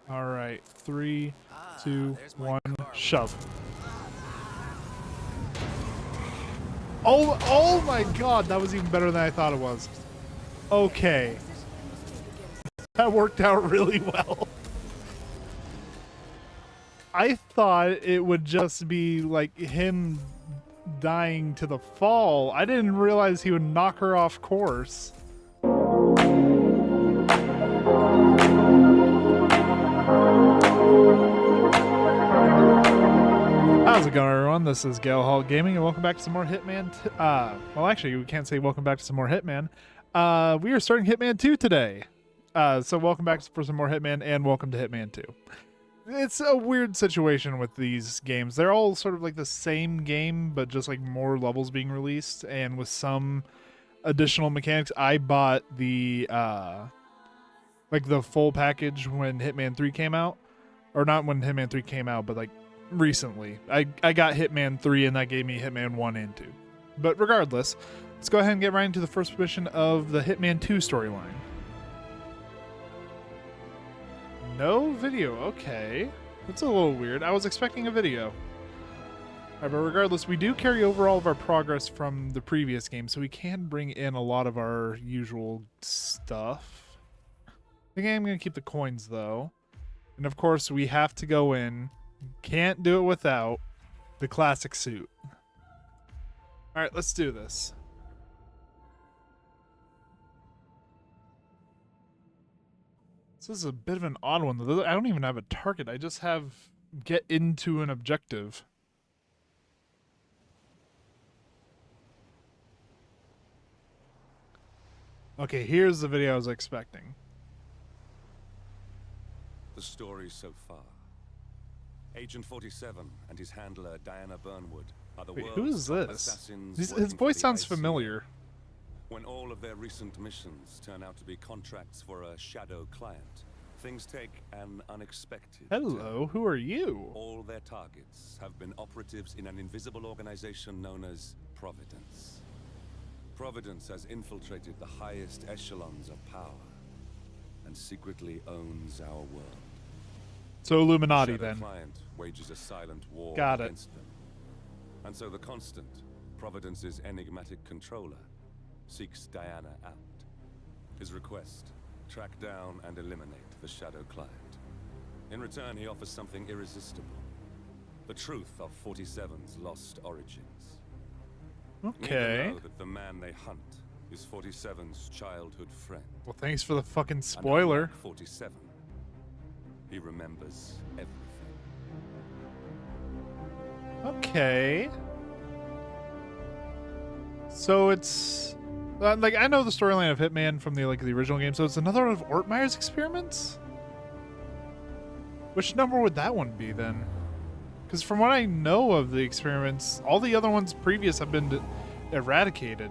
All right, 3, 2, 1, shove. Oh my God, that was even better than I thought it was. Okay, that worked out really well. I thought it would just be like him dying to the fall. I didn't realize he would knock her off course. How's it going, everyone? This is Gale Hall Gaming, and welcome back to some more Hitman. Well, actually, we can't say welcome back to some more Hitman. We are starting Hitman 2 today. So welcome back for some more Hitman, and welcome to Hitman 2. It's a weird situation with these games. They're all sort of like the same game, but just like more levels being released, and with some additional mechanics. I bought the like the full package when Hitman 3 came out, or not when Hitman 3 came out, but like recently. I got Hitman 3 and that gave me Hitman 1 and 2. But regardless, let's go ahead and get right into the first mission of the Hitman 2 storyline. No video, okay. That's a little weird. I was expecting a video. Alright, but regardless, we do carry over all of our progress from the previous game, so we can bring in a lot of our usual stuff. I think I'm going to keep the coins, though. And of course, we have to go in. Can't do it without the classic suit. Alright, let's do this. This is a bit of an odd one, though. I don't even have a target. I just have get into an objective. Okay, here's the video I was expecting. The story so far. Agent 47 and his handler Diana Burnwood are the Wait, world's who is top this? assassins His working voice for the sounds IC. familiar. When all of their recent missions turn out to be contracts for a shadow client, things take an unexpected Hello, turn. who are you? All their targets have been operatives in an invisible organization known as Providence. Providence has infiltrated the highest echelons of power and secretly owns our world. So Illuminati, Shadow then. Client wages a silent war Got it. against them. And so the Constant, Providence's enigmatic controller, seeks Diana out. His request, track down and eliminate the Shadow Client. In return, he offers something irresistible. The truth of 47's lost origins. Okay. Neither know that the man they hunt is 47's childhood friend. Well, thanks for the fucking And spoiler. unlike 47, he remembers everything. Okay. So it's like I know the storyline of Hitman from the original game. So it's another one of Ortmeyer's experiments. Which number would that one be then? Because from what I know of the experiments, all the other ones previous have been eradicated.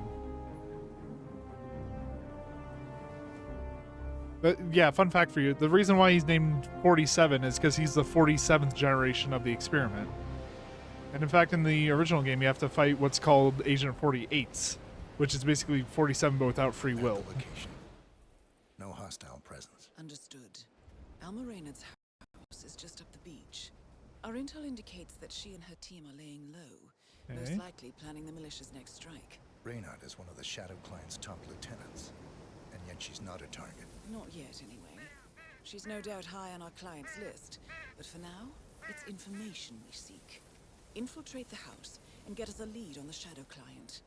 But yeah, fun fact for you: the reason why he's named 47 is because he's the 47th generation of the experiment. And in fact, in the original game, you have to fight what's called Agent 48s, which is basically 47 but without free will. Location. No hostile presence. Understood. Alma Reynard's house is just up the beach. Our intel indicates that she and her team are laying low, most likely planning the militia's next strike. Reynard is one of the Shadow Client's top lieutenants, and yet she's not a target. Not yet, anyway. She's no doubt high on our client's list, but for now, it's information we seek. Infiltrate the house and get us a lead on the Shadow Client.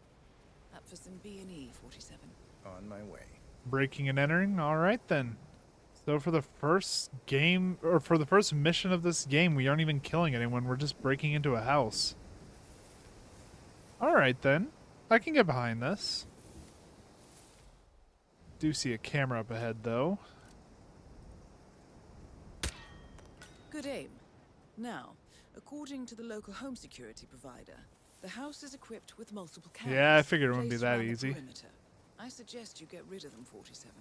Up for some B&E, 47. On my way. Breaking and entering? Alright then. So for the first game, or for the first mission of this game, we aren't even killing anyone, we're just breaking into a house. Alright then. I can get behind this. Do see a camera up ahead though. Good aim. Now, according to the local home security provider, the house is equipped with multiple cameras. Yeah, I figured it wouldn't be placed that around the easy. perimeter. I suggest you get rid of them, 47.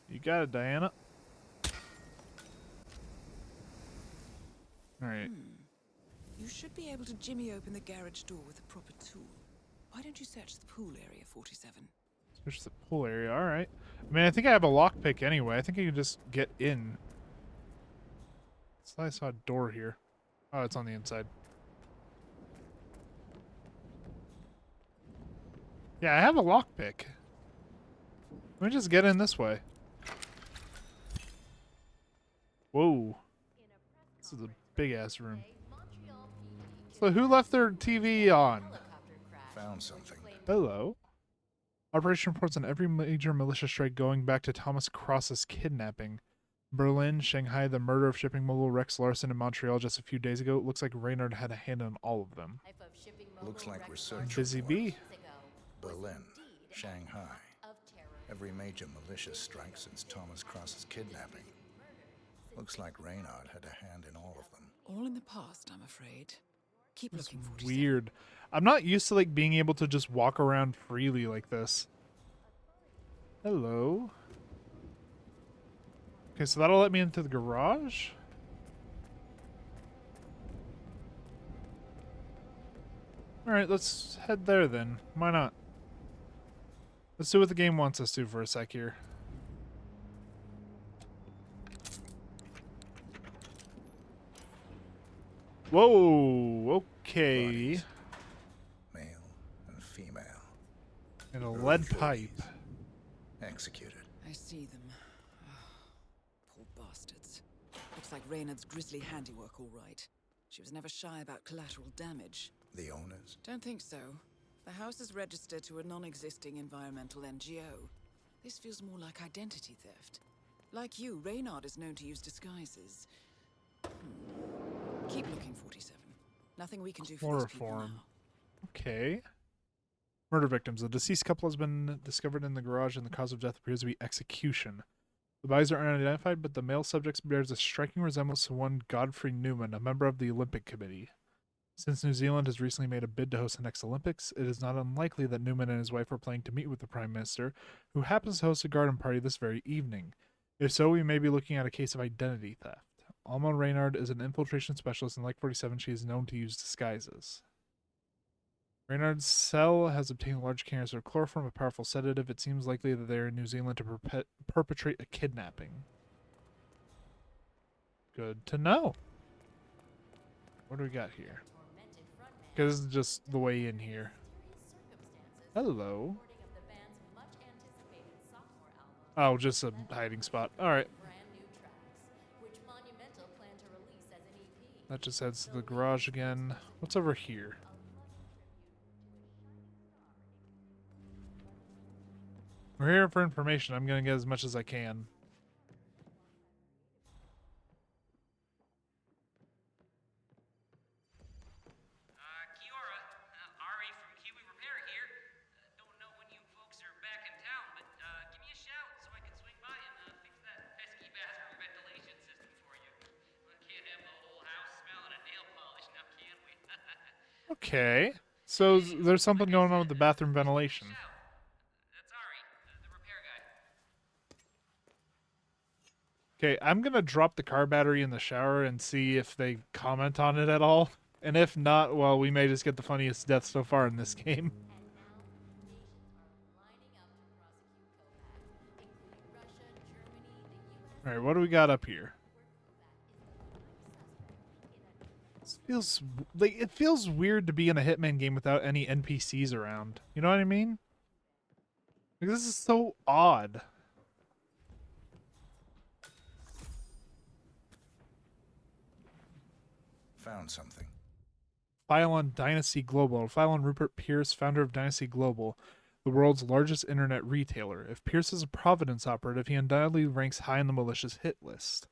You got it, Diana. Alright. You should be able to jimmy open the garage door with a proper tool. Why don't you search the pool area, 47? Search the pool area, alright. I mean, I think I have a lockpick anyway. I think I can just get in. So I saw a door here. Oh, it's on the inside. Yeah, I have a lockpick. Let me just get in this way. Whoa. This is a big-ass room. So who left their TV on? Found something. Hello. Operation reports on every major militia strike going back to Thomas Cross's kidnapping. Berlin, Shanghai, the murder of shipping mogul Rex Larson in Montreal just a few days ago. It looks like Reynard had a hand in all of them. Looks like research Busy bee. reports. Berlin, Shanghai. Every major militia strike since Thomas Cross's kidnapping. Looks like Reynard had a hand in all of them. All in the past, I'm afraid. Keep It's looking, 47. weird. I'm not used to like being able to just walk around freely like this. Hello. Okay, so that'll let me into the garage. Alright, let's head there then. Why not? Let's do what the game wants us to for a sec here. Whoa, okay. Bodies. Male and female. And a Early lead 40s. pipe. Executed. I see them. Poor bastards. Looks like Reynard's grisly handiwork, all right. She was never shy about collateral damage. The owners. Don't think so. The house is registered to a non-existing environmental NGO. This feels more like identity theft. Like you, Reynard is known to use disguises. Keep looking, 47. Nothing we can do for these people Chloroform. now. Okay. Murder victims. The deceased couple has been discovered in the garage and the cause of death appears to be execution. The bodies are unidentified, but the male subject bears a striking resemblance to one Godfrey Newman, a member of the Olympic Committee. Since New Zealand has recently made a bid to host the next Olympics, it is not unlikely that Newman and his wife are planning to meet with the Prime Minister, who happens to host a garden party this very evening. If so, we may be looking at a case of identity theft. Alma Reynard is an infiltration specialist, and like 47, she is known to use disguises. Reynard's cell has obtained large canister of chloroform, a powerful sedative. It seems likely that they are in New Zealand to perpetrate a kidnapping. Good to know. What do we got here? Because this is just the way in here. Hello. Oh, just a hiding spot. Alright. That just heads to the garage again. What's over here? We're here for information. I'm going to get as much as I can. Kiora, Ari from Kiwi Repair here. Don't know when you folks are back in town, but give me a shout so I can swing by and fix that pesky bathroom ventilation system for you. Can't have the whole house smelling of nail polish now, can we? Okay. So there's something going on with the bathroom ventilation. That's Ari, the repair guy. Okay, I'm going to drop the car battery in the shower and see if they comment on it at all. And if not, well, we may just get the funniest death so far in this game. Alright, what do we got up here? This feels like it feels weird to be in a Hitman game without any NPCs around. You know what I mean? Like, this is so odd. Found something. File on Dynasty Global. File on Rupert Pierce, founder of Dynasty Global, the world's largest internet retailer. If Pierce is a Providence operative, he undoubtedly ranks high on the malicious hit list.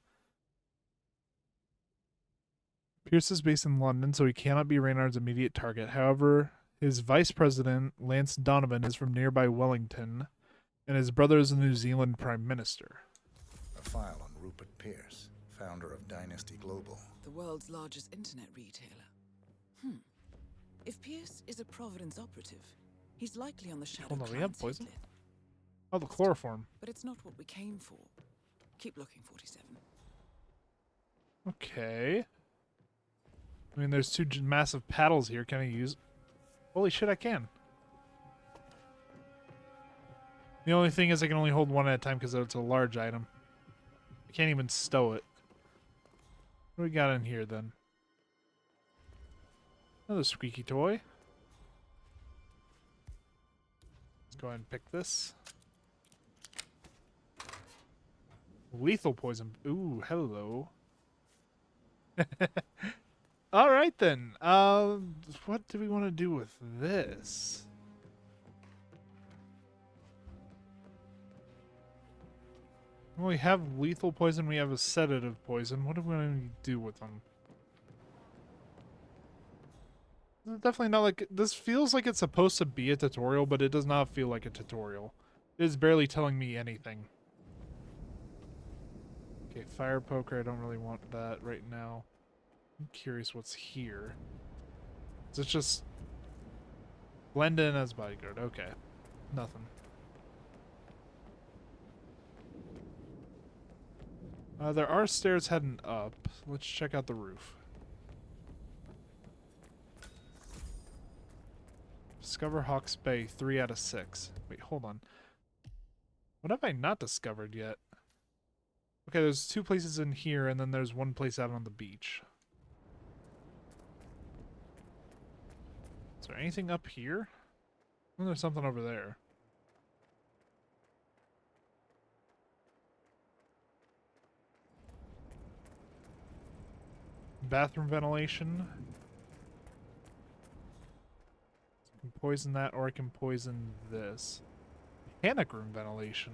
Pierce is based in London, so he cannot be Reynard's immediate target. However, his vice president, Lance Donovan, is from nearby Wellington, and his brother is the New Zealand Prime Minister. A file on Rupert Pierce, founder of Dynasty Global. The world's largest internet retailer. If Pierce is a Providence operative, he's likely on the Shadow Hold on, we have Client's hit poison? list. Oh, the chloroform. But it's not what we came for. Keep looking, 47. Okay. I mean, there's two massive paddles here. Can I use... Holy shit, I can. The only thing is I can only hold one at a time because it's a large item. I can't even stow it. What do we got in here then? Another squeaky toy. Let's go ahead and pick this. Lethal poison. Ooh, hello. All right then. What do we want to do with this? Well, we have lethal poison. We have a sedative poison. What do we want to do with them? This is definitely not like... This feels like it's supposed to be a tutorial, but it does not feel like a tutorial. It is barely telling me anything. Okay, fire poker. I don't really want that right now. I'm curious what's here. Is it just... blend in as bodyguard? Okay. Nothing. There are stairs heading up. Let's check out the roof. Discover Hawke's Bay, 3 out of 6. Wait, hold on. What have I not discovered yet? Okay, there's 2 places in here, and then there's 1 place out on the beach. Is there anything up here? Oh, there's something over there. Bathroom ventilation. I can poison that, or I can poison this. Panic room ventilation.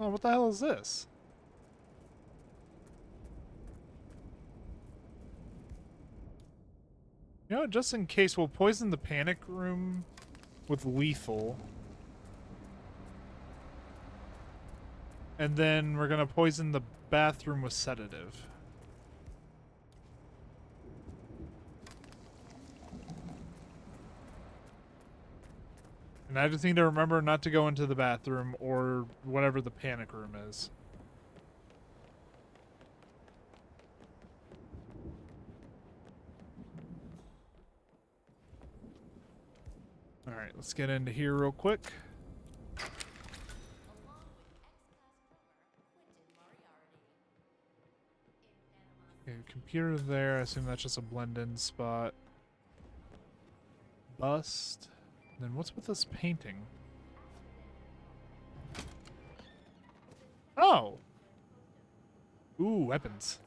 Oh, what the hell is this? You know what, just in case, we'll poison the panic room with lethal. And then we're gonna poison the bathroom with sedative. And I just need to remember not to go into the bathroom or whatever the panic room is. Alright, let's get into here real quick. Okay, computer there. I assume that's just a blend-in spot. Bust. Then what's with this painting? Oh! Ooh, weapons.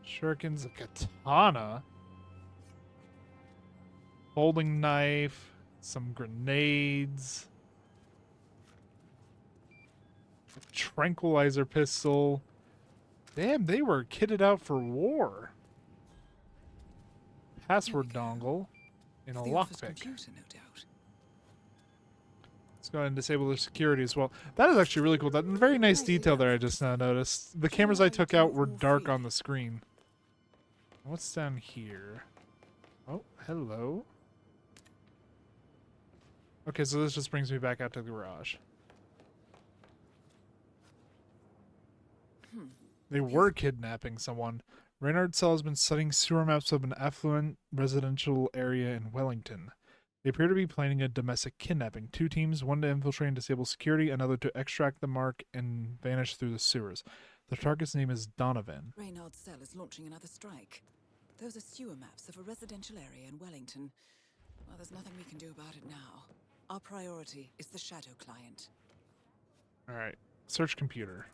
Shurikens, a katana. Folding knife. Some grenades. A tranquilizer pistol. Damn, they were kitted out for war. Password dongle in a lockpick. Computer, no doubt. Let's go ahead and disable the security as well. That is actually really cool. That very nice detail there I just now noticed. The cameras I took out were dark on the screen. What's down here? Oh, hello. Okay, so this just brings me back out to the garage. They were kidnapping someone. Reynard Cell has been studying sewer maps of an affluent residential area in Wellington. They appear to be planning a domestic kidnapping. 2 teams, one to infiltrate and disable security, another to extract the mark and vanish through the sewers. The target's name is Donovan. Reynard Cell is launching another strike. Those are sewer maps of a residential area in Wellington. Well, there's nothing we can do about it now. Our priority is the Shadow Client. Alright, search computer.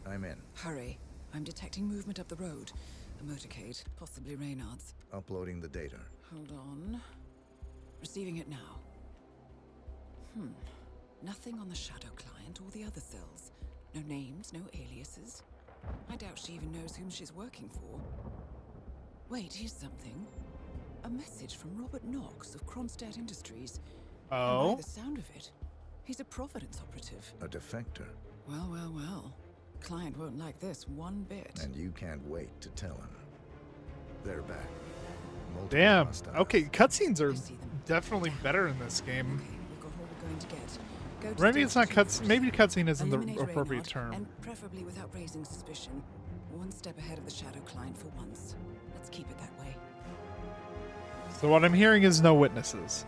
I'm in. Hurry. I'm detecting movement up the road. A motorcade, possibly Reynard's. Uploading the data. Hold on. Receiving it now. Nothing on the Shadow Client or the other cells. No names, no aliases. I doubt she even knows whom she's working for. Wait, here's something. A message from Robert Knox of Kronstadt Industries. Oh? And by the sound of it, he's a Providence operative. A defector. Well, well, well. Client won't like this one bit. And you can't wait to tell him. They're back. Multiple Damn. hostiles. Okay, cutscenes are I see them. definitely better in this game. Okay, we've got what we're going to get. Go to Maybe it's not station cuts. first. Maybe cutscene isn't the Eliminate appropriate Reynard, term. and preferably without raising suspicion. One step ahead of the Shadow Client for once. Let's keep it that way. So what I'm hearing is no witnesses.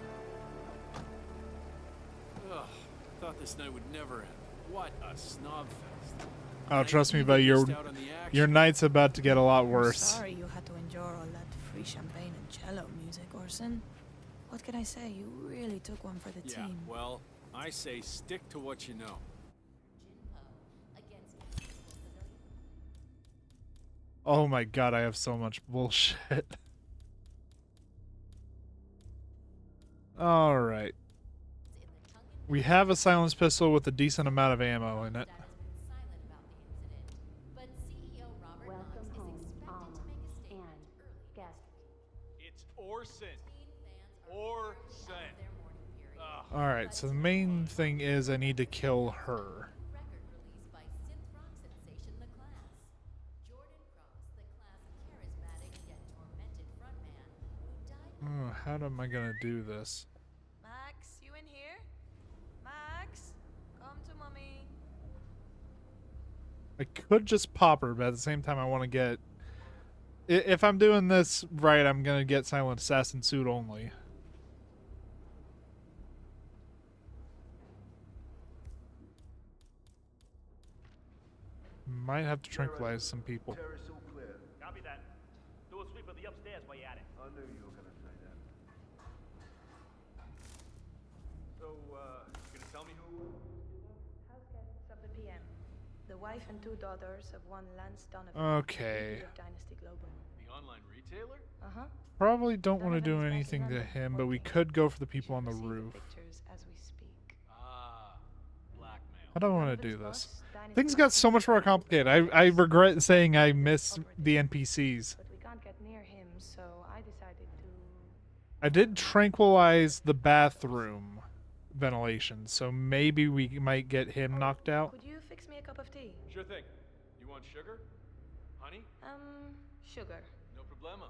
thought this night would never end. What a snob fest. Oh, And I trust me, even but missed out on the your action. night's about to get a lot I'm worse. sorry you had to endure all that free champagne and cello music, Orson. What can I say? You really took one for the Yeah, team. well, I say stick to what you know. Oh my god, I have so much bullshit. Alright. We have a silenced pistol with a decent amount of ammo in it. Welcome home, Alma and guests. It's Orson. Orson. Alright, so the main thing is I need to kill her. How am I gonna do this? Max, you in here? Max, come to mommy. I could just pop her, but at the same time I want to get... If I'm doing this right, I'm gonna get Silent Assassin suit only. Might have to tranquilize some people. Terrace all clear. Copy that. Do a sweep of the upstairs while you're at it. I knew you were going to say that. So, you gonna tell me who? House guests of the PM. The wife and two daughters of one Lance Donovan. Okay. VP of Dynasty Global. The online retailer? Uh-huh. Probably don't want to do Donovan's back in anything to London, him, but we working. could go for the people on Should the receive roof. pictures as we speak. Ah, blackmail. I don't want to do Donovan's this. boss, Dynasty Things got so much more Global, complicated. I regret saying I miss the NPCs. But we can't get near him, so I decided to... I did tranquilize the bathroom ventilation, so maybe we might get him knocked out. Could you fix me a cup of tea? Sure thing. You want sugar? Honey? Sugar. No problema.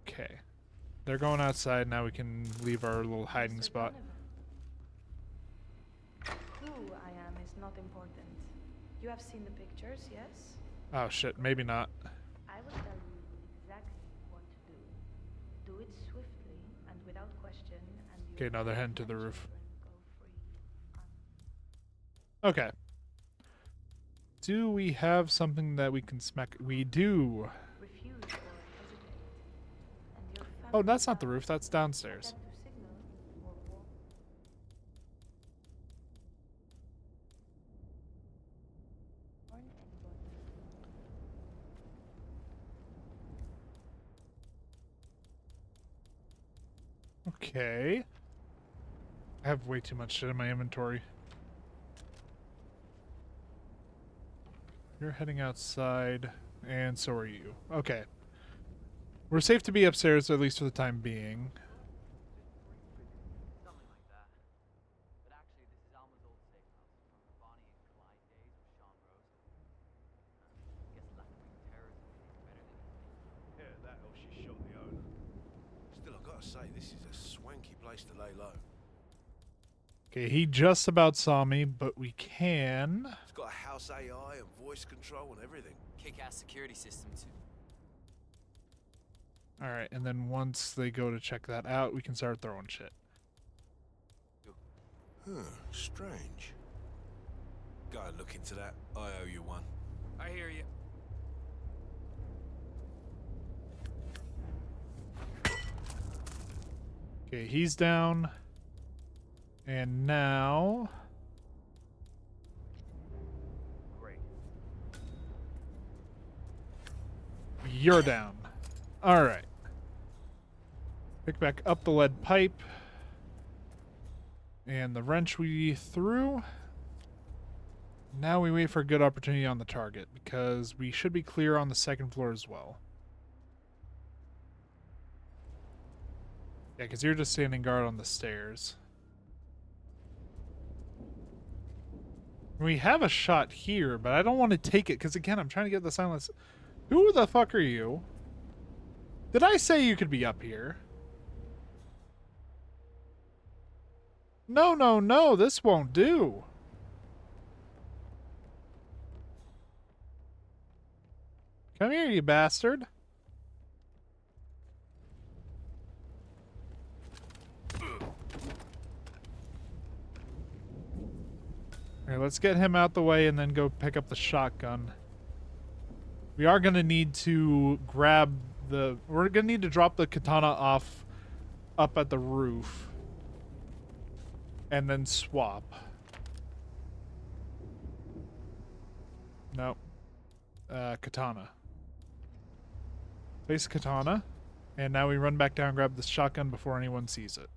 Okay. They're going outside. Now we can leave our little hiding Mr. spot. Donovan. Who I am is not important. You have seen the pictures, yes? Oh shit, maybe not. I will tell you exactly what to do. Do it swiftly and without question, and you Okay, now they're heading to the roof. go free. Okay. Do we have something that we can smack? We do. Refuse or hesitate. And your Oh, family that's not the vows roof. That's downstairs. that to signal or walk. Warn anybody. Okay. I have way too much shit in my inventory. You're heading outside, and so are you. Okay. We're safe to be upstairs, at least for the time being. Something like that. But actually, this is Alma's old safe house from the Bonnie and Clyde days with Sean Rose. Guess left-wing terrorism is better than you think. Yeah, that or she shot the owner. Still, I've got to say, this is a swanky place to lay low. Okay, he just about saw me, but we can... It's got a house AI and voice control and everything. Kick-ass security system too. Alright, and then once they go to check that out, we can start throwing shit. Huh, strange. Go and look into that. I owe you one. I hear you. Okay, he's down. And now... Great. You're down. Alright. Pick back up the lead pipe. And the wrench we threw. Now we wait for a good opportunity on the target, because we should be clear on the second floor as well. Yeah, because you're just standing guard on the stairs. We have a shot here, but I don't want to take it, because again, I'm trying to get the silence. Who the fuck are you? Did I say you could be up here? No, no, no, this won't do. Come here, you bastard. Alright, let's get him out the way and then go pick up the shotgun. We are going to need to grab the... We're going to need to drop the katana off up at the roof. And then swap. No. Katana. Place katana. And now we run back down and grab the shotgun before anyone sees it.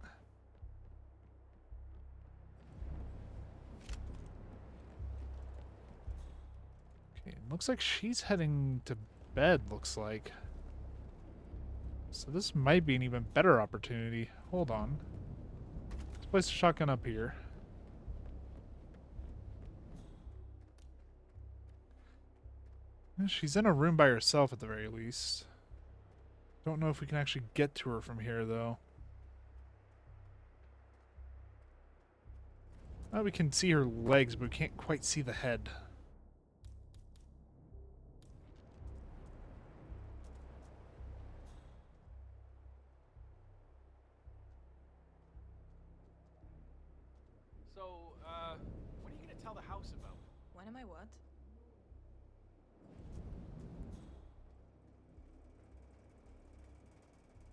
Okay, looks like she's heading to bed, looks like. So this might be an even better opportunity. Hold on. Let's place the shotgun up here. She's in a room by herself at the very least. Don't know if we can actually get to her from here, though. We can see her legs, but we can't quite see the head. So, what are you gonna tell the house about? When am I what?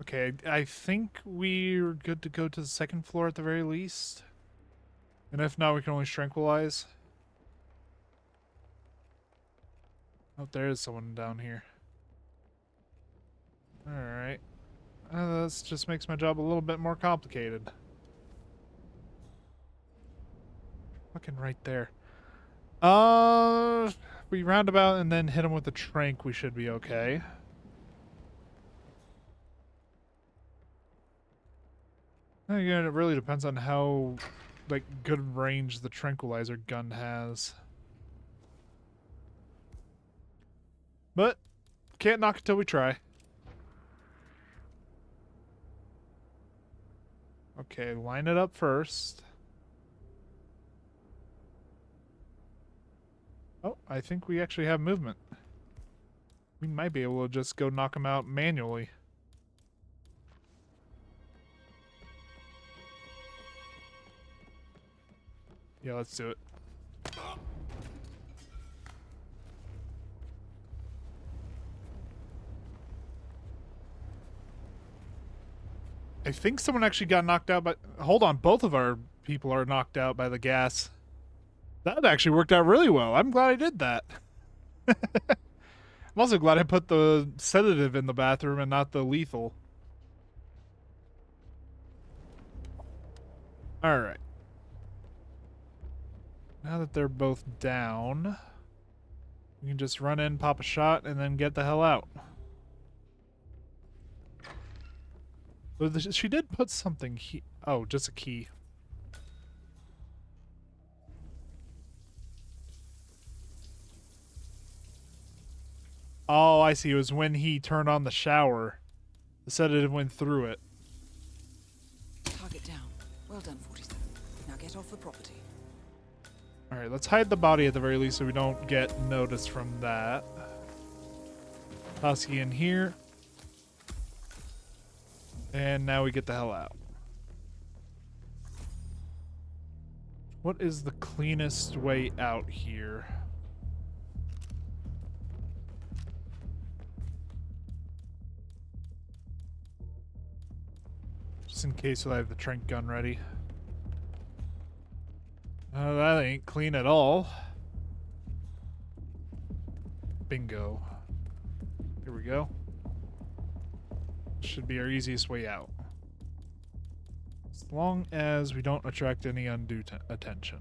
Okay, I think we're good to go to the second floor at the very least. And if not, we can always tranquilize. Oh, there is someone down here. Alright. This just makes my job a little bit more complicated. Fucking right there. We roundabout and then hit him with the trank, we should be okay. Again, it really depends on how, like, good range the tranquilizer gun has. But, can't knock it till we try. Okay, line it up first. Oh, I think we actually have movement. We might be able to just go knock him out manually. Yeah, let's do it. I think someone actually got knocked out by... Hold on, both of our people are knocked out by the gas. That actually worked out really well. I'm glad I did that. I'm also glad I put the sedative in the bathroom and not the lethal. Alright. Now that they're both down, we can just run in, pop a shot, and then get the hell out. But she did put something oh, just a key. Oh, I see. It was when he turned on the shower. The sedative went through it. Target down. Well done, 47. Now get off the property. Alright, let's hide the body at the very least so we don't get noticed from that. Husky in here. And now we get the hell out. What is the cleanest way out here? Just in case I have the trank gun ready. That ain't clean at all. Bingo. Here we go. Should be our easiest way out. As long as we don't attract any undue attention.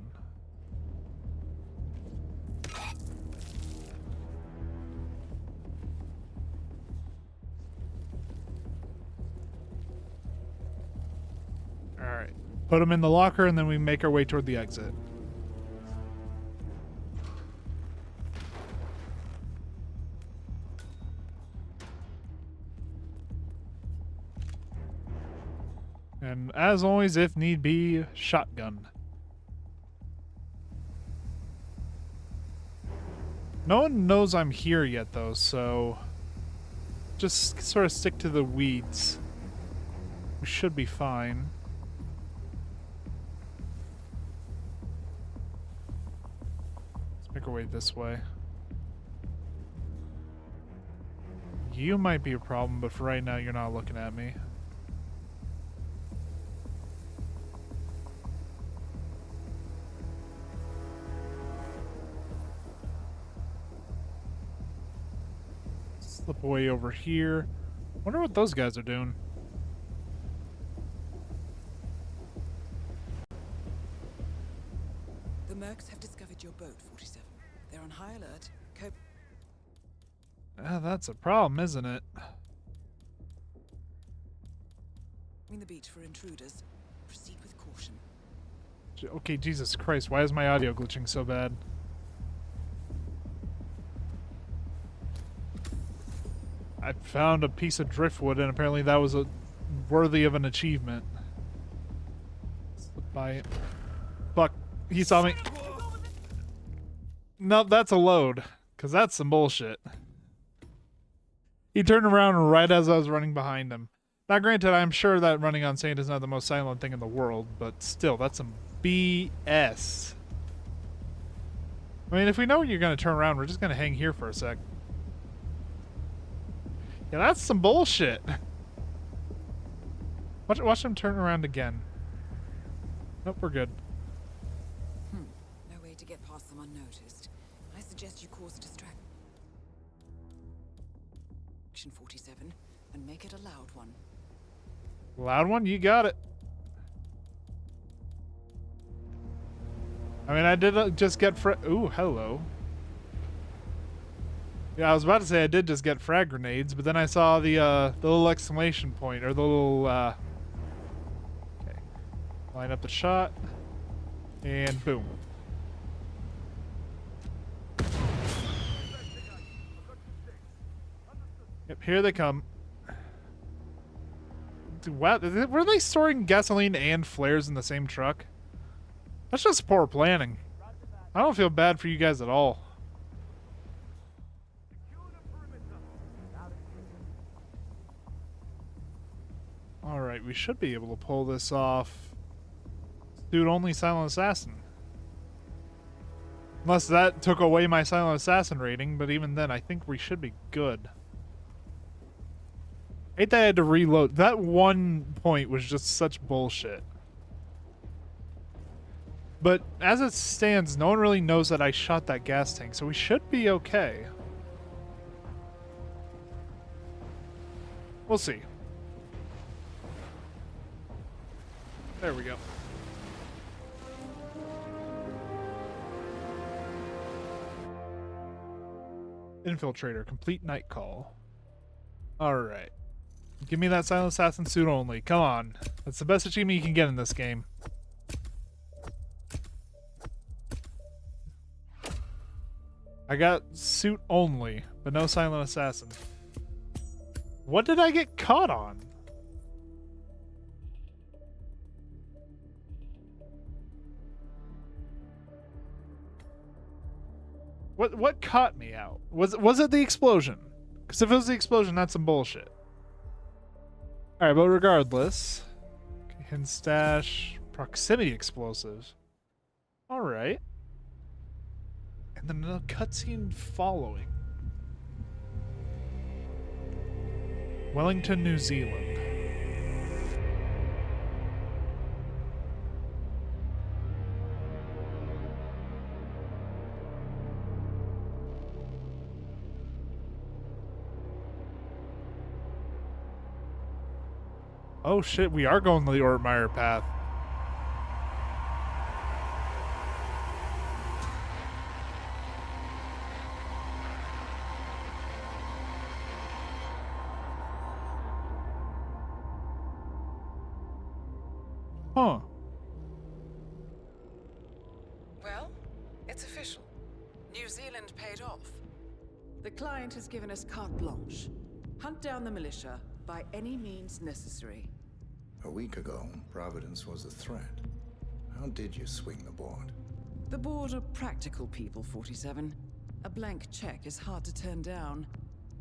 Alright. Put them in the locker and then we make our way toward the exit. And as always, if need be, shotgun. No one knows I'm here yet, though, so just sort of stick to the weeds. We should be fine. Make our way this way. You might be a problem, but for right now, you're not looking at me. Slip away over here. Wonder what those guys are doing. The Mercs have discovered your boat, 47. They're on high alert. Cope. That's a problem, isn't it? The beach for intruders. Proceed with caution. Okay, Jesus Christ, why is my audio glitching so bad? I found a piece of driftwood, and apparently that was worthy of an achievement. Slip by it. Fuck, he saw me. No, that's a load, because that's some bullshit. He turned around right as I was running behind him. Now, granted, I'm sure that running on sand is not the most silent thing in the world, but still, that's some BS. I mean, if we know you're going to turn around, we're just going to hang here for a sec. Yeah, that's some bullshit. Watch him turn around again. Nope, we're good. No way to get past them unnoticed. I suggest you cause a distraction, 47, and make it a loud one. Loud one? You got it. I mean, I did just get ooh, hello. Yeah, I was about to say I did just get frag grenades, but then I saw the little exclamation point, or the little, okay. Line up the shot, and boom. Yep, here they come. Dude, wow, were they storing gasoline and flares in the same truck? That's just poor planning. I don't feel bad for you guys at all. Alright, we should be able to pull this off. Dude, only Silent Assassin. Unless that took away my Silent Assassin rating, but even then, I think we should be good. I hate that I had to reload. That one point was just such bullshit. But as it stands, no one really knows that I shot that gas tank, so we should be okay. We'll see. There we go. Infiltrator, complete night call. Alright. Give me that Silent Assassin suit only. Come on. That's the best achievement you can get in this game. I got suit only, but no Silent Assassin. What did I get caught on? What caught me out? Was it the explosion? Because if it was the explosion, that's some bullshit. Alright, but regardless. Okay, hidden stash. Proximity explosives. Alright. And then another cutscene following. Wellington, New Zealand. Oh shit, we are going the Ortmeyer path. Huh. Well, it's official. New Zealand paid off. The client has given us carte blanche. Hunt down the militia by any means necessary. A week ago, Providence was a threat. How did you swing the board? The board are practical people, 47. A blank check is hard to turn down.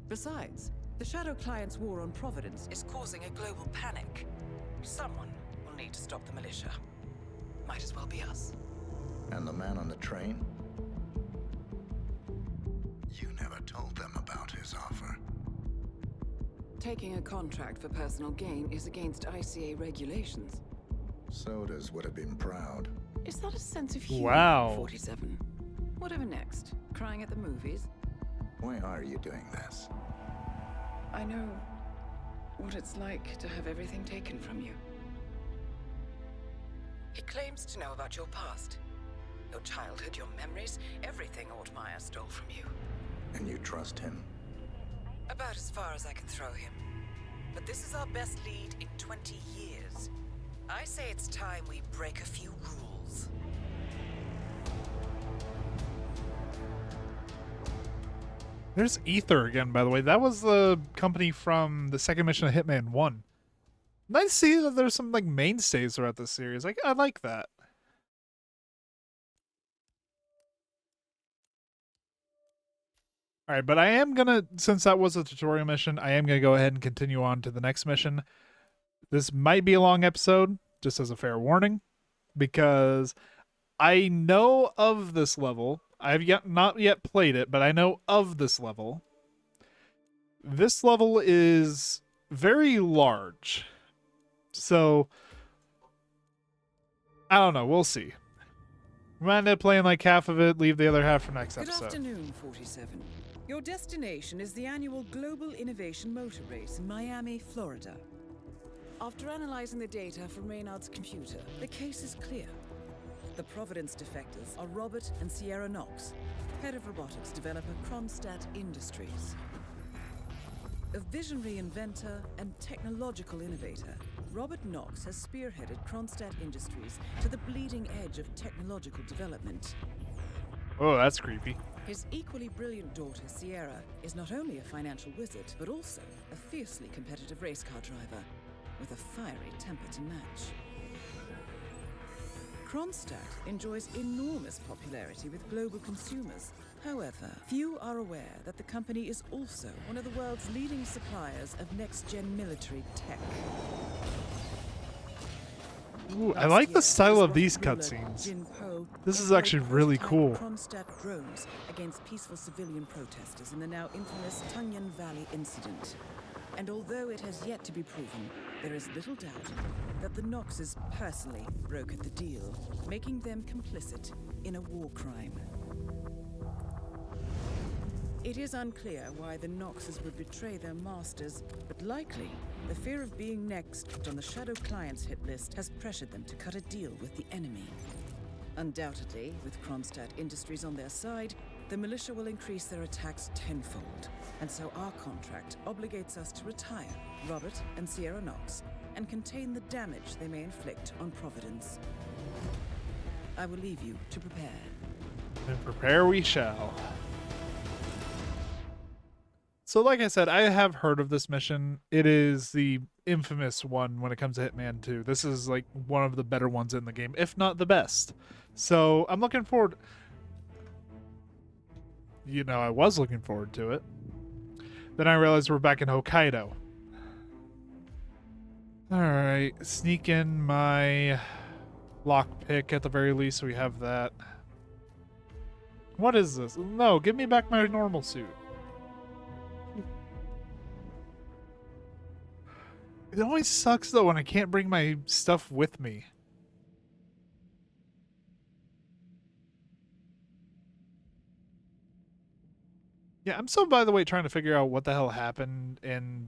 Besides, the Shadow Client's war on Providence is causing a global panic. Someone will need to stop the militia. Might as well be us. And the man on the train? his offer. Taking a contract for personal gain is against ICA regulations. Sodas would have been proud. Is that a sense of humor, Wow. 47? Whatever next? Crying at the movies? Why are you doing this? I know what it's like to have everything taken from you. He claims to know about your past. Your childhood, your memories, everything Ortmeyer stole from you. And you trust him? About as far as I can throw him. But this is our best lead in 20 years. I say it's time we break a few rules. There's Ether again, by the way. That was the company from the second mission of Hitman 1. Nice to see that there's some like mainstays throughout this series. Like, I like that. Alright, but I am gonna, since that was a tutorial mission, I am gonna go ahead and continue on to the next mission. This might be a long episode, just as a fair warning, because I know of this level. I've not yet played it, but I know of this level. This level is very large. So, I don't know. We'll see. We might end up playing like half of it, leave the other half for next Good episode. afternoon, 47. Your destination is the annual Global Innovation Motor Race in Miami, Florida. After analyzing the data from Reynard's computer, the case is clear. The Providence defectors are Robert and Sierra Knox, head of robotics developer Kronstadt Industries. A visionary inventor and technological innovator, Robert Knox has spearheaded Kronstadt Industries to the bleeding edge of technological development. Oh, that's creepy. His equally brilliant daughter, Sierra, is not only a financial wizard, but also a fiercely competitive race car driver, with a fiery temper to match. Kronstadt enjoys enormous popularity with global consumers. However, few are aware that the company is also one of the world's leading suppliers of next-gen military tech. Ooh, I like the style of these cutscenes. This is actually really cool. Kronstadt drones against peaceful civilian protesters in the now infamous Tunyon Valley incident. And although it has yet to be proven, there is little doubt that the Knoxes personally brokered the deal, making them complicit in a war crime. It is unclear why the Knoxes would betray their masters, but likely the fear of being next on the Shadow Clients hit list has pressured them to cut a deal with the enemy. Undoubtedly, with Kronstadt Industries on their side, the militia will increase their attacks tenfold, and so our contract obligates us to retire Robert and Sierra Knox and contain the damage they may inflict on Providence. I will leave you to prepare. And prepare we shall. So like I said, I have heard of this mission. It is the infamous one when it comes to Hitman 2. This is like one of the better ones in the game, if not the best. So I'm looking forward. You know, I was looking forward to it. Then I realized we're back in Hokkaido. Alright, sneak in my lockpick at the very least so we have that. What is this? No, give me back my normal suit. It always sucks though when I can't bring my stuff with me. Yeah, I'm still, by the way, trying to figure out what the hell happened in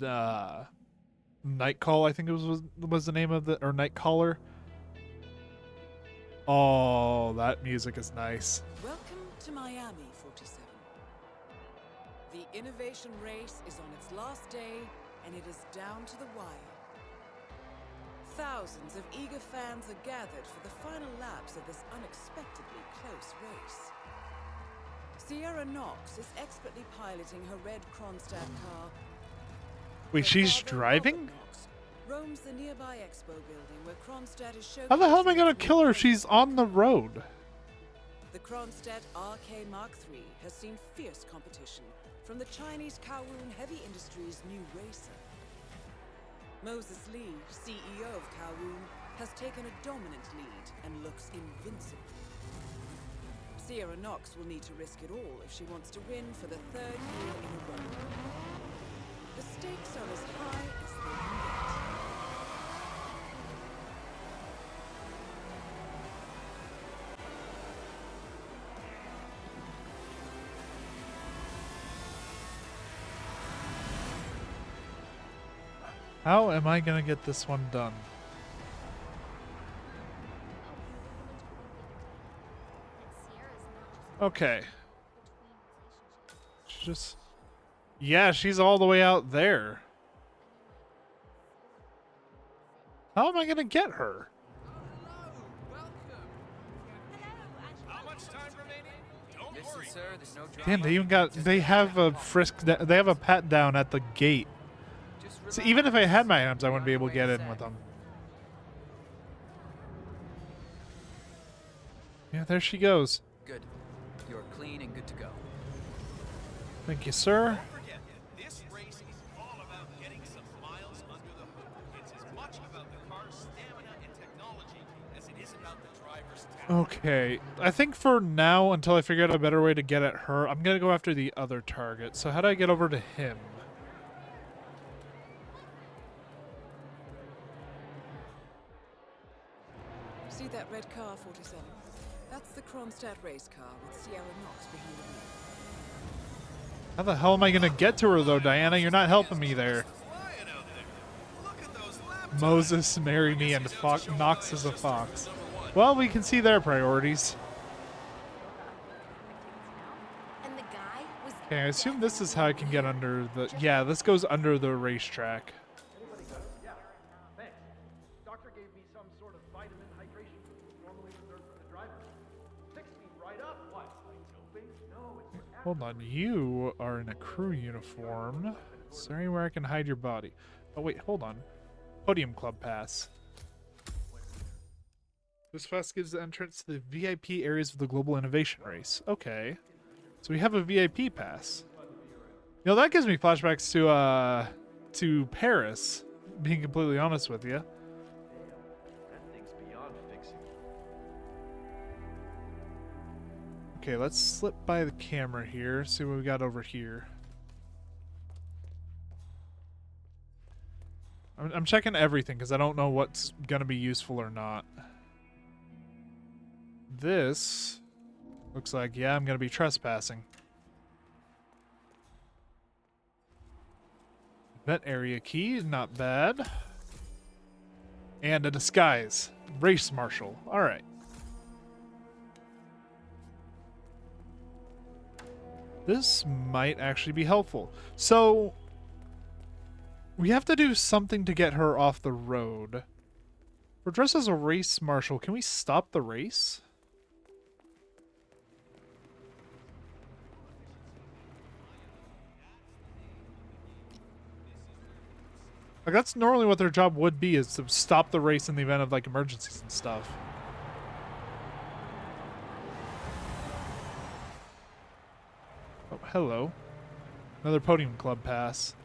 Nightcall, I think it was the name of the, or Nightcaller. Oh, that music is nice. Welcome to Miami, 47. The innovation race is on its last day, and it is down to the wire. Thousands of eager fans are gathered for the final laps of this unexpectedly close race. Sierra Knox is expertly piloting her red Kronstadt car. Wait, she's driving? Knox roams the nearby expo building where Kronstadt is showcasing. How the hell am I gonna kill her if she's on the road? The Kronstadt RK Mark III has seen fierce competition from the Chinese Kowloon Heavy Industries' new racer. Moses Lee, CEO of Kowloon, has taken a dominant lead and looks invincible. Sierra Knox will need to risk it all if she wants to win for the 3rd year in a row. The stakes are as high as they can get. How am I gonna get this one done? Okay. She's just... Yeah, she's all the way out there. How am I gonna get her? Listen, sir, there's no drama. Damn, they even got... They have a they have a pat down at the gate. So even if I had my items, I wouldn't be able to get in with them. Yeah, there she goes. Good. You're clean and good to go. Thank you, sir. This race is all about getting some miles under the hood. It's as much about the car's stamina and technology as it is about the driver's talent. Okay, I think for now, until I figure out a better way to get at her, I'm gonna go after the other target. So how do I get over to him? See that red car, 47? That's the Kronstadt race car with Sierra Knox behind the wheel. How the hell am I gonna get to her though, Diana? You're not helping me there. Moses, marry me, and Knox is a fox. Well, we can see their priorities. And the guy was Okay, I assume this is how I can get under the... Yeah, this goes under the racetrack. Doctor gave me some sort of vitamin hydration normally reserved for the driver. Fixed me right up. What? Doping? No, it's for Hold on, you are in a crew uniform. Is there anywhere I can hide your body? Oh wait, hold on. Podium Club Pass. This pass gives the entrance to the VIP areas of the Global Innovation Race. Okay. So we have a VIP pass. You know, that gives me flashbacks to Paris, being completely honest with you. that thing's beyond fixing. Okay, let's slip by the camera here, see what we got over here. I'm checking everything because I don't know what's going to be useful or not. This looks like, yeah, I'm going to be trespassing. Event area key, not bad. And a disguise. Race marshal. All right. This might actually be helpful. So, we have to do something to get her off the road. We're dressed as a race marshal. Can we stop the race? Like, that's normally what their job would be, is to stop the race in the event of, like, emergencies and stuff. Oh, hello. Another Podium Club pass.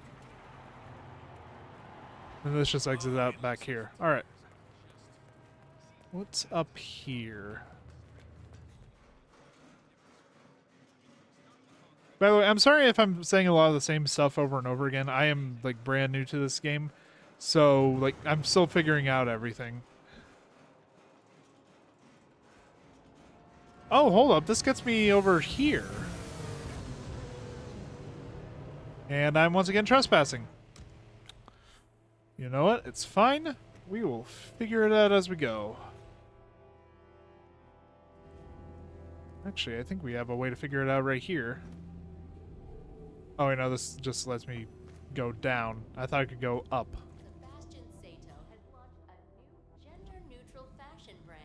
And let's just exit out back here. Alright. What's up here? By the way, I'm sorry if I'm saying a lot of the same stuff over and over again. I am, like, brand new to this game. So, like, I'm still figuring out everything. Oh, hold up. This gets me over here. And I'm once again trespassing. You know what? It's fine. We will figure it out as we go. Actually, I think we have a way to figure it out right here. Oh, wait, no, this just lets me go down. I thought I could go up. Sebastian Sato has launched a new gender-neutral fashion brand.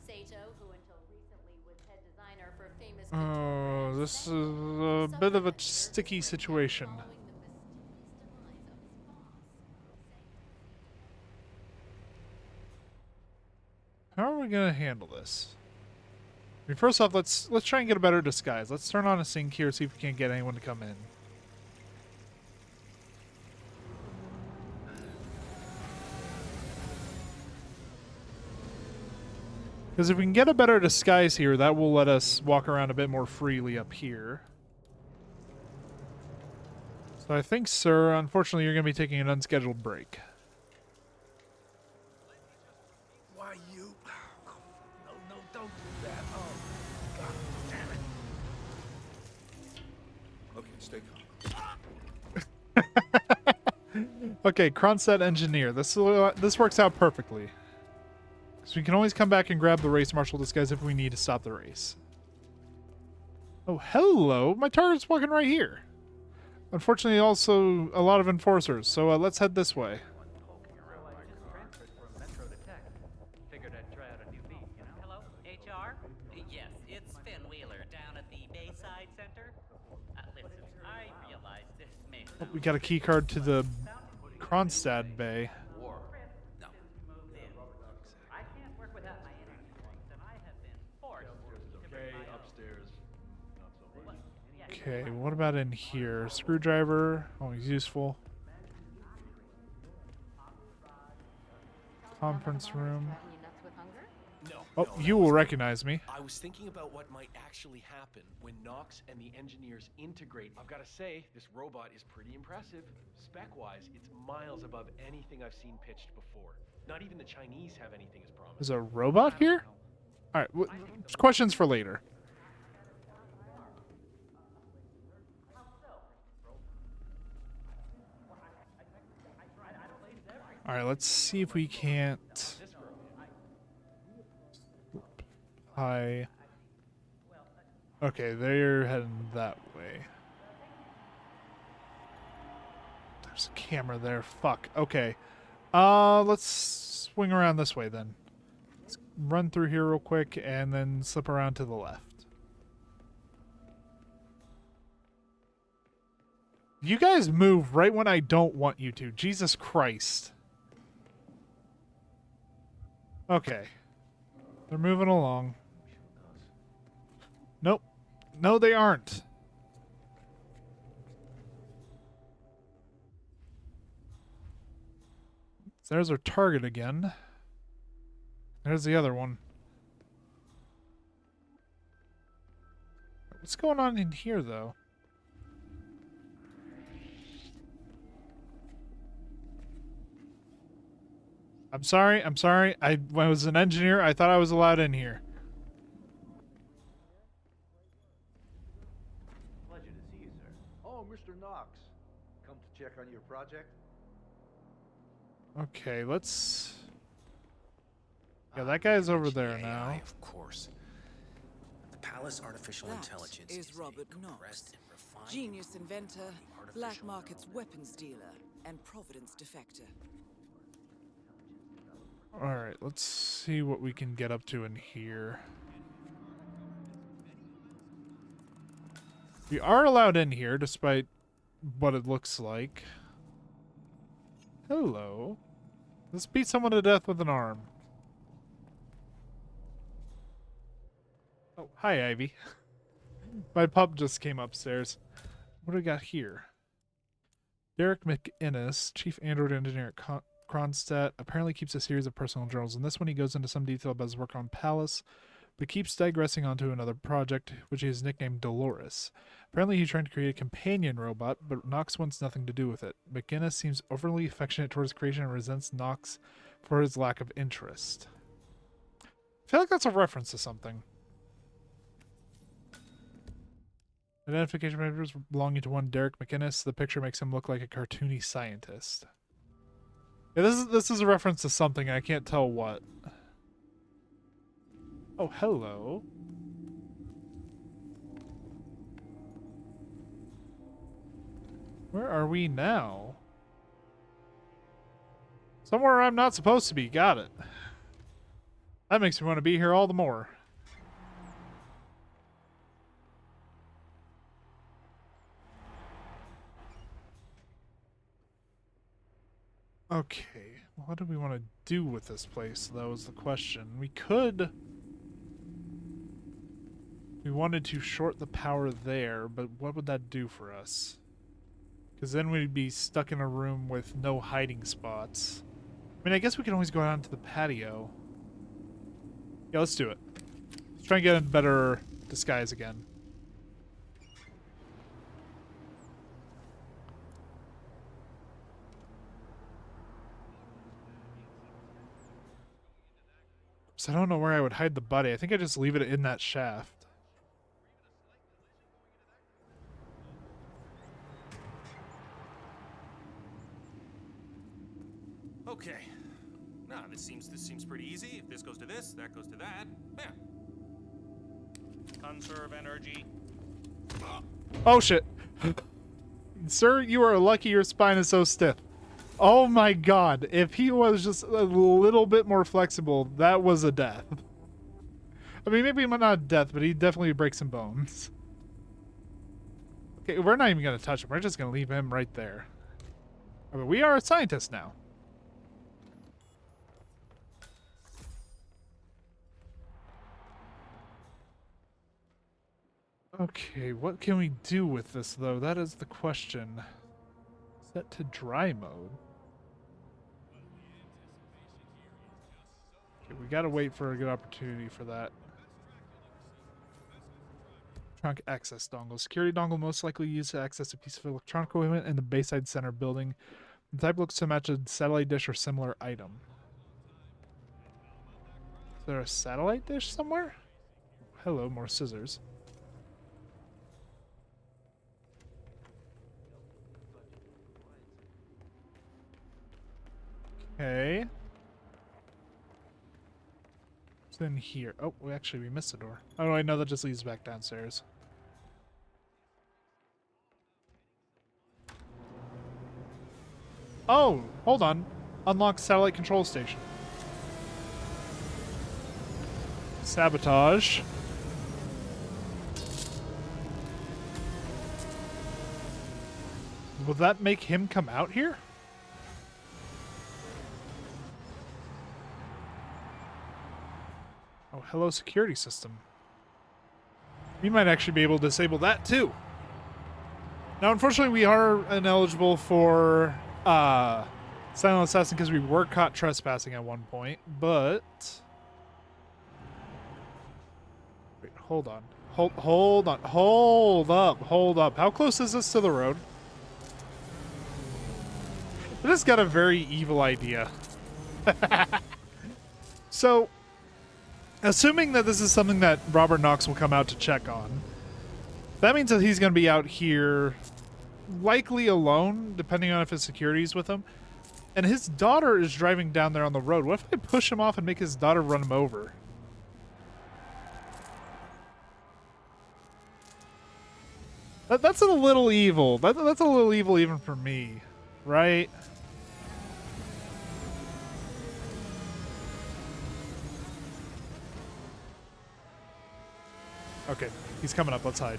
Sato, who until recently was head designer for famous Oh, this is a bit of a sticky situation. How are we gonna handle this? I mean, first off, let's try and get a better disguise. Let's turn on a sync here, see if we can't get anyone to come in. Because if we can get a better disguise here, that will let us walk around a bit more freely up here. So I think, sir, unfortunately, you're going to be taking an unscheduled break. Why you? No, don't do that. Oh, God damn it. Okay, stay calm. Okay, Kronstadt Engineer. This works out perfectly. Because we can always come back and grab the race marshal disguise if we need to stop the race. Oh, hello! My target's walking right here. Unfortunately, also a lot of enforcers, so let's head this way. Figured I'd try out a new beat, you know? Hello, HR? Yes, it's Finn Wheeler down at the Bayside Center. Listen, I realize this may Oh, we got a key card to the Kronstadt Bay. War. No. I can't work without my internet, and I have been forced to bring my own. Upstairs, not so much. Okay, what about in here? Screwdriver, always useful. Conference room. No. Oh, no, you that will was- recognize me. I was thinking about what might actually happen when Nox and the engineers integrate. I've got to say, this robot is pretty impressive. Spec-wise, it's miles above anything I've seen pitched before. Not even the Chinese have anything as promised. There's a robot here? Alright, questions for later. Alright, let's see if we can't... Hi. Okay, they're heading that way. There's a camera there. Fuck. Okay. Let's swing around this way then. Let's run through here real quick and then slip around to the left. You guys move right when I don't want you to. Jesus Christ. Okay. They're moving along. Nope. No, they aren't. There's our target again. There's the other one. What's going on in here, though? I'm sorry. When I was an engineer, I thought I was allowed in here. Pleasure to see you, sir. Oh, Mr. Knox. Come to check on your project? Okay, let's... Yeah, that guy's over there now. Of course. The Palace Artificial That Intelligence is Robert Knox, compressed and refined genius inventor, black artificial markets weapons dealer, and Providence defector. Alright, let's see what we can get up to in here. We are allowed in here, despite what it looks like. Hello. Let's beat someone to death with an arm. Oh, hi, Ivy. My pup just came upstairs. What do we got here? Derek McInnes, chief android engineer at Kronstadt, apparently keeps a series of personal journals. In this one, he goes into some detail about his work on Palace, but keeps digressing onto another project, which he has nicknamed Dolores. Apparently, he's trying to create a companion robot, but Nox wants nothing to do with it. McGinnis seems overly affectionate towards creation and resents Nox for his lack of interest. I feel like that's a reference to something. Identification papers belonging to one Derek McInnes. The picture makes him look like a cartoony scientist. Yeah, this is a reference to something. I can't tell what. Oh, hello. Where are we now? Somewhere I'm not supposed to be. Got it. That makes me want to be here all the more. Okay, what do we want to do with this place, though, is the question. We could... We wanted to short the power there, but what would that do for us? Because then we'd be stuck in a room with no hiding spots. I mean, I guess we can always go out to the patio. Yeah, let's do it. Let's try and get a better disguise again. So I don't know where I would hide the buddy. I think I just leave it in that shaft. Okay. Nah, this seems pretty easy. If this goes to this, that goes to that. Yeah. Conserve energy. Oh shit. Sir, you are lucky your spine is so stiff. Oh my god. If he was just a little bit more flexible, that was a death. I mean, maybe not a death, but he'd definitely break some bones. Okay, we're not even going to touch him. We're just going to leave him right there. I mean, we are a scientist now. Okay, what can we do with this, though? That is the question. Set to dry mode. Okay, we gotta wait for a good opportunity for that. Trunk access dongle. Security dongle most likely used to access a piece of electronic equipment in the Bayside Center building. The type looks to match a satellite dish or similar item. Is there a satellite dish somewhere? Hello, more scissors. Okay. What's in here? Oh, we missed a door. Oh, I know that just leads back downstairs. Oh, hold on. Unlock satellite control station. Sabotage. Will that make him come out here? Oh, hello, security system. We might actually be able to disable that too. Now, unfortunately, we are ineligible for Silent Assassin because we were caught trespassing at one point, but... Wait, hold on. Hold on. Hold up. How close is this to the road? I just got a very evil idea. So, assuming that this is something that Robert Knox will come out to check on, that means that he's going to be out here likely alone, depending on if his security's with him. And his daughter is driving down there on the road. What if I push him off and make his daughter run him over? That's a little evil. That's a little evil even for me, right? Okay, he's coming up. Let's hide.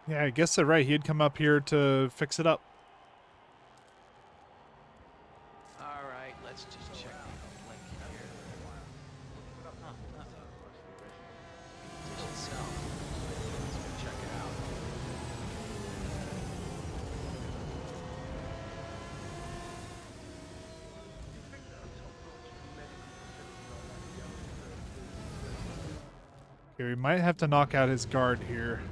Yeah, I guess they're right. He'd come up here to fix it up. All right, let's just check the link here. Dish itself. Let's go check it out. Okay, we might have to knock out his guard here.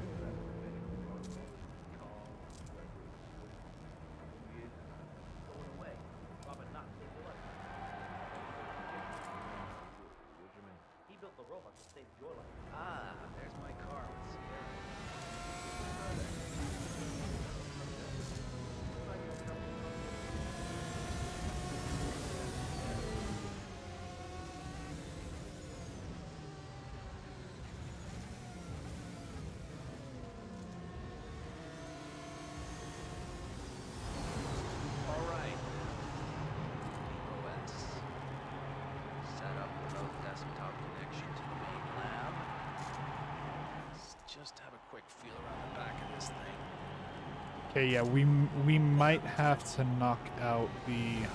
Ah, there's my car. Let's see here. All right. OS. Set up remote desktop connection to the main lab. Let's just have a quick feel around the back of this thing. Okay, yeah, we might have to knock out the...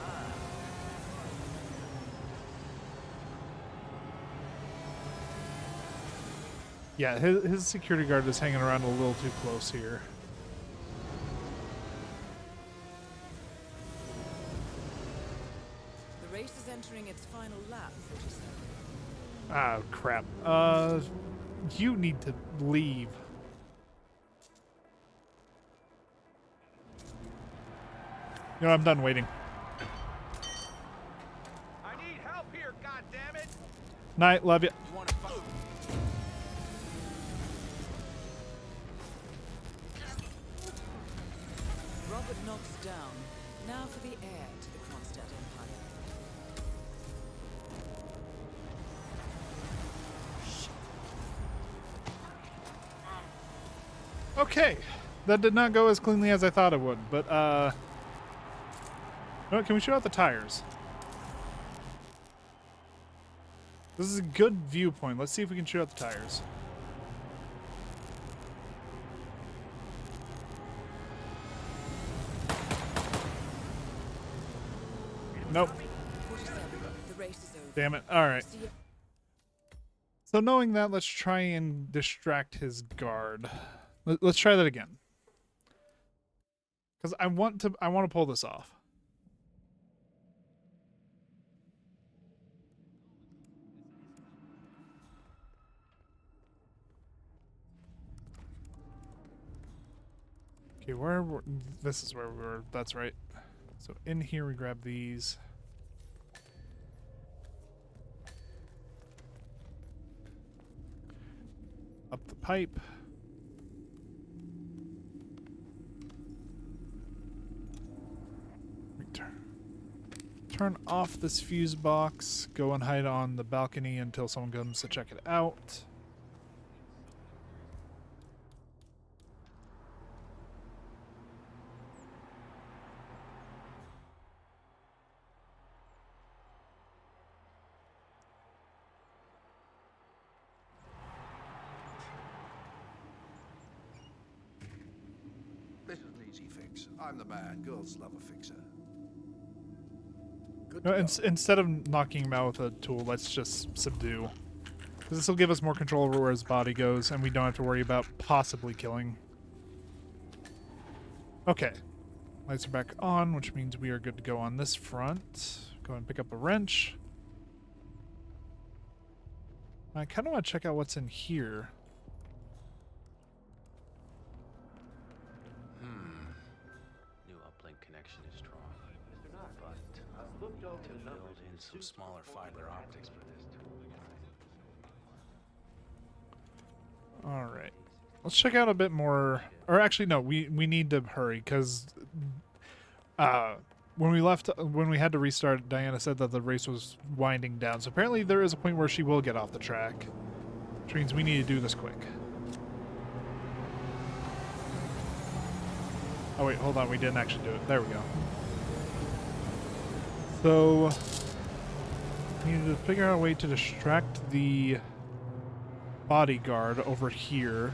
Yeah, his security guard is hanging around a little too close here. The race is entering its final lap, 47. Ah, crap. You need to leave. You know, I'm done waiting. I need help here, goddammit! Night, love you. You want to fight? Robert Knox down. Now for the heir to the Kronstadt Empire. Okay. That did not go as cleanly as I thought it would, but, no, can we show out the tires? This is a good viewpoint. Let's see if we can shoot out the tires. Nope. 47. The race is over. Damn it. All right. See you. So knowing that, let's try and distract his guard. Let's try that again. Because I want to pull this off. Okay, this is where we were. That's right. So in here we grab these. Up the pipe. Turn off this fuse box. Go and hide on the balcony until someone comes to check it out. This is an easy fix. I'm the man. Girls love a fixer. No, instead of knocking him out with a tool, let's just subdue. Because this will give us more control over where his body goes, and we don't have to worry about possibly killing. Okay. Lights are back on, which means we are good to go on this front. Go ahead and pick up a wrench. I kind of want to check out what's in here. New uplink connection is strong, but to build in some smaller fiber optics for this tool. All right. Let's check out a bit more. Or actually, no, we need to hurry because when we had to restart, Diana said that the race was winding down. So apparently there is a point where she will get off the track, which means we need to do this quick. Oh wait, hold on, we didn't actually do it. There we go. So we need to figure out a way to distract the bodyguard over here,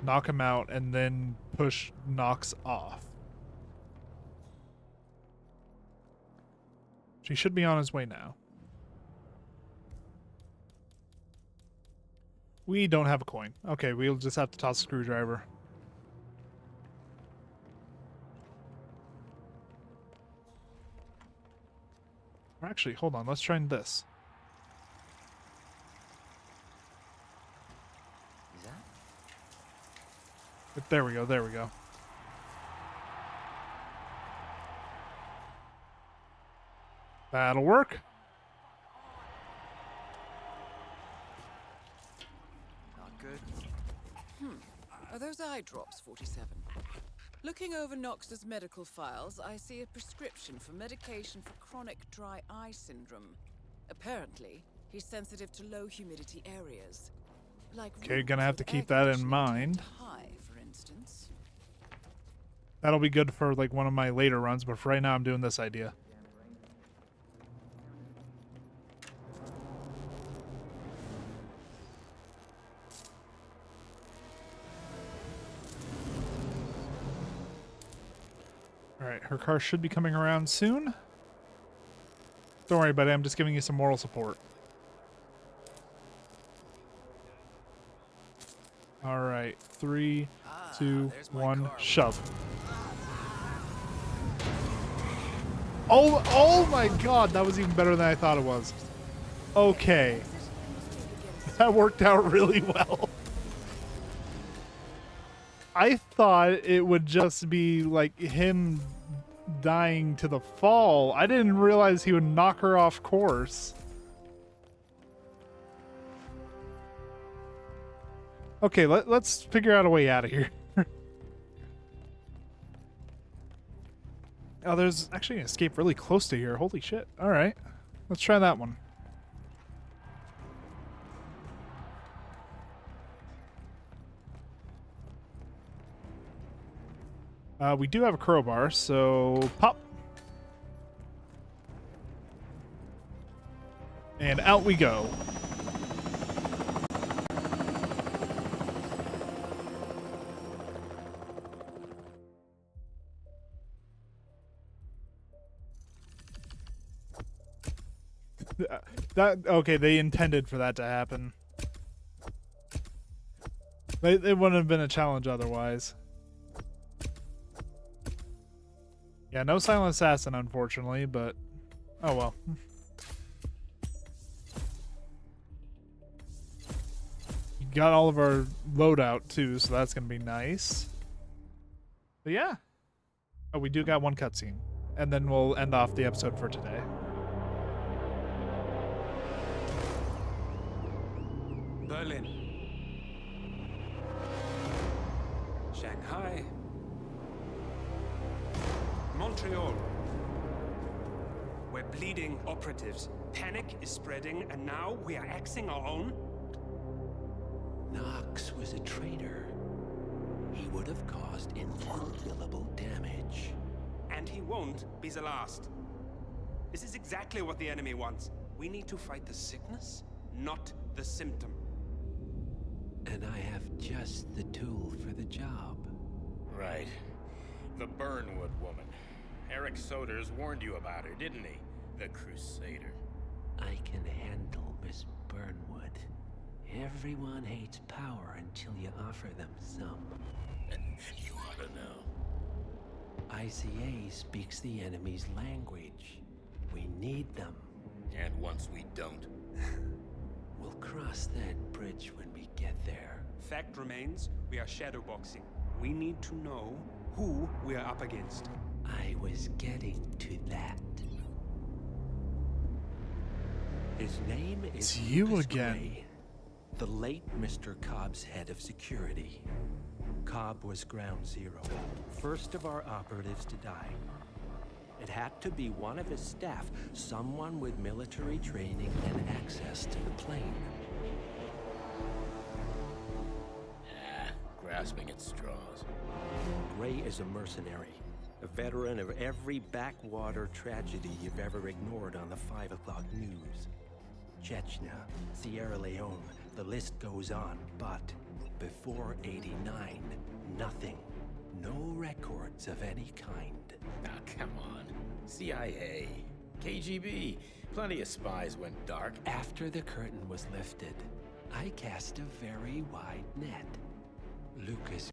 knock him out, and then push Nox off. He should be on his way now. We don't have a coin. Okay, we'll just have to toss a screwdriver. Or actually, hold on. Let's try this. Is that? There we go. There we go. That'll work. Not good. Are those eye drops, 47? Looking over Knox's medical files, I see a prescription for medication for chronic dry eye syndrome. Apparently, he's sensitive to low humidity areas. Like Okay, gonna have to rooms with keep that air in conditioning mind. turned high, for instance. That'll be good for like one of my later runs, but for right now I'm doing this idea. Alright, her car should be coming around soon. Don't worry, buddy, I'm just giving you some moral support. All right, 3, 2, 1, shove. Oh my God, that was even better than I thought it was. Okay, that worked out really well. I thought it would just be like him dying to the fall. I didn't realize he would knock her off course. Okay, let's figure out a way out of here. Oh, there's actually an escape really close to here. Holy shit. All right, let's try that one. We do have a crowbar, so pop. And out we go. Okay, they intended for that to happen. It wouldn't have been a challenge otherwise. Yeah, no silent assassin, unfortunately, but oh well. Got all of our loadout too, so that's gonna be nice. But yeah. Oh, we do got one cutscene. And then we'll end off the episode for today. Berlin. Shanghai. Montreal. We're bleeding operatives. Panic is spreading, and now we are axing our own? Knox was a traitor. He would have caused incalculable damage. And he won't be the last. This is exactly what the enemy wants. We need to fight the sickness, not the symptom. And I have just the tool for the job. Right. The Burnwood woman. Eric Soders warned you about her, didn't he? The Crusader. I can handle Miss Burnwood. Everyone hates power until you offer them some. You ought to know. ICA speaks the enemy's language. We need them. And once we don't? We'll cross that bridge when we get there. Fact remains, we are shadowboxing. We need to know who we are up against. I was getting to that. His name is It's you Lucas again. Gray, the late Mr. Cobb's head of security. Cobb was ground zero, first of our operatives to die. It had to be one of his staff, someone with military training and access to the plane. Grasping at straws. Gray is a mercenary, a veteran of every backwater tragedy you've ever ignored on the 5 o'clock news. Chechnya, Sierra Leone, the list goes on, but before '89, nothing. No records of any kind. Ah, come on. CIA, KGB, plenty of spies went dark. After the curtain was lifted, I cast a very wide net. Lucas.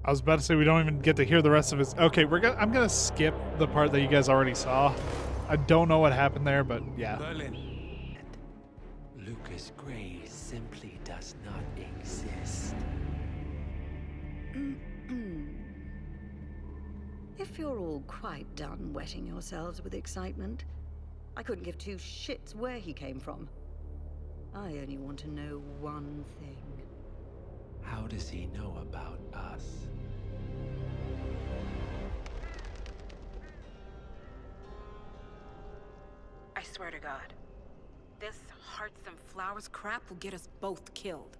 I was about to say we don't even get to hear the rest of his. Okay, I'm gonna skip the part that you guys already saw. I don't know what happened there, but yeah. Berlin. Lucas Gray simply does not exist. If you're all quite done wetting yourselves with excitement, I couldn't give two shits where he came from. I only want to know one thing. How does he know about us? I swear to God, this hearts and flowers crap will get us both killed.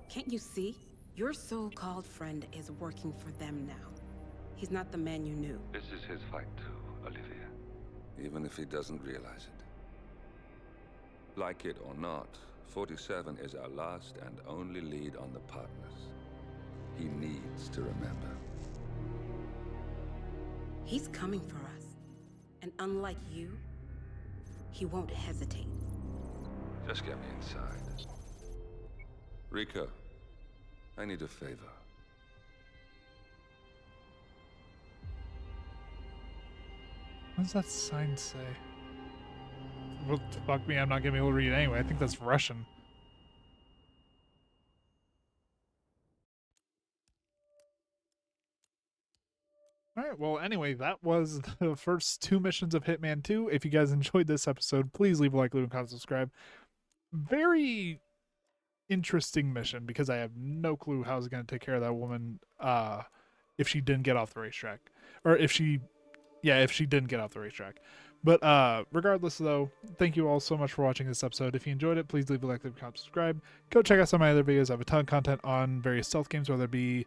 Can't you see? Your so-called friend is working for them now. He's not the man you knew. This is his fight too, Olivia. Even if he doesn't realize it. Like it or not, 47 is our last and only lead on the partners. He needs to remember. He's coming for us. And unlike you, he won't hesitate. Just get me inside. Rico, I need a favor. What does that sign say? Well, fuck me, I'm not gonna be able to read it anyway. I think that's Russian. Alright, well, anyway, that was the first 2 missions of Hitman 2. If you guys enjoyed this episode, please leave a like, leave a comment, subscribe. Very interesting mission, because I have no clue how I was going to take care of that woman if she didn't get off the racetrack. Or if she didn't get off the racetrack. But regardless, though, thank you all so much for watching this episode. If you enjoyed it, please leave a like, leave a comment, subscribe. Go check out some of my other videos. I have a ton of content on various stealth games, whether it be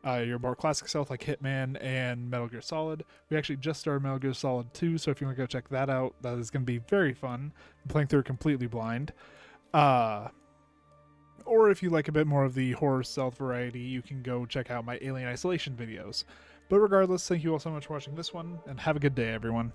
your more classic stealth like Hitman and Metal Gear Solid. We actually just started Metal Gear Solid 2, so if you want to go check that out, that is going to be very fun. I'm playing through it completely blind. Or if you like a bit more of the horror stealth variety, you can go check out my Alien Isolation videos. But regardless, thank you all so much for watching this one, and have a good day, everyone.